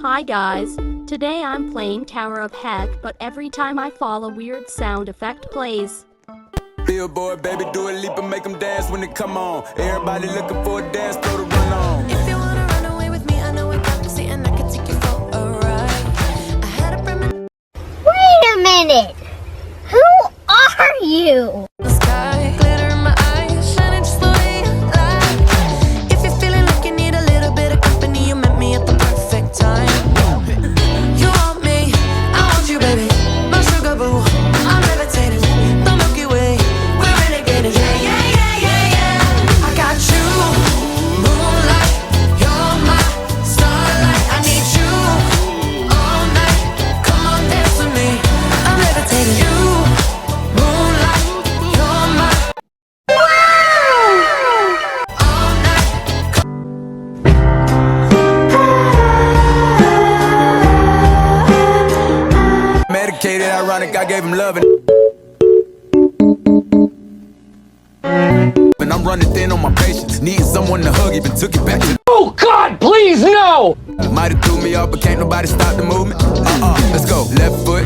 Hi guys, today I'm playing Tower of Heck, but every time I fall a weird sound effect plays. Billboard, baby, do a leap and make them dance when they come on. Everybody looking for a dance floor to run on. If you wanna run away with me, I know a galaxy and I can take you for a ride. I had a premonition. Wait a minute! Who are you? The sky, glitter in my eyes, shining just the way I like. If you're feeling like you need a little bit of company, you met me at the perfect time. You want me, I want you, baby. My sugar boo, I'm levitating. The Milky Way, we're renegading. Yeah, yeah, yeah, yeah, yeah. I got you, moonlight. You're my starlight. I need you all night. Come on, dance with me. I'm levitating. You, moonlight. You're my all night. Medicated, ironic, I gave him love and I'm running thin on my patience. Needing someone to hug, even took it back to. Oh God, please no! Might have threw me off, but can't nobody stop the movement. Let's go. Left foot.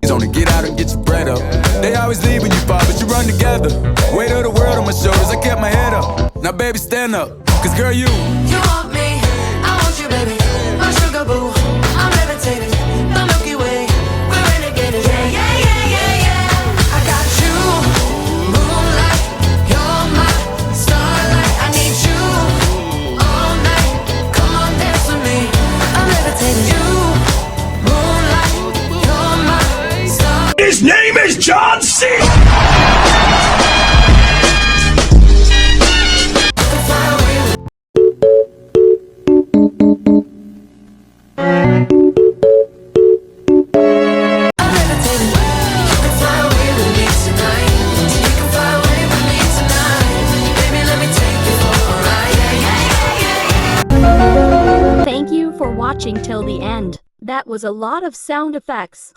He's only get out and get your bread up. They always leave when you fall, but you run together. Weight of the world on my shoulders, I kept my head up. Now baby, stand up, cause girl, you want me, I want you, baby. My sugar boo, I'm levitating. The Milky Way, we're renegading. Yeah, yeah, yeah, yeah, yeah. I got you, moonlight. You're my starlight. I need you all night. Come on, dance with me. I'm levitating. You, moonlight. You're my starlight. His name is John C. Thank you for watching till the end. That was a lot of sound effects.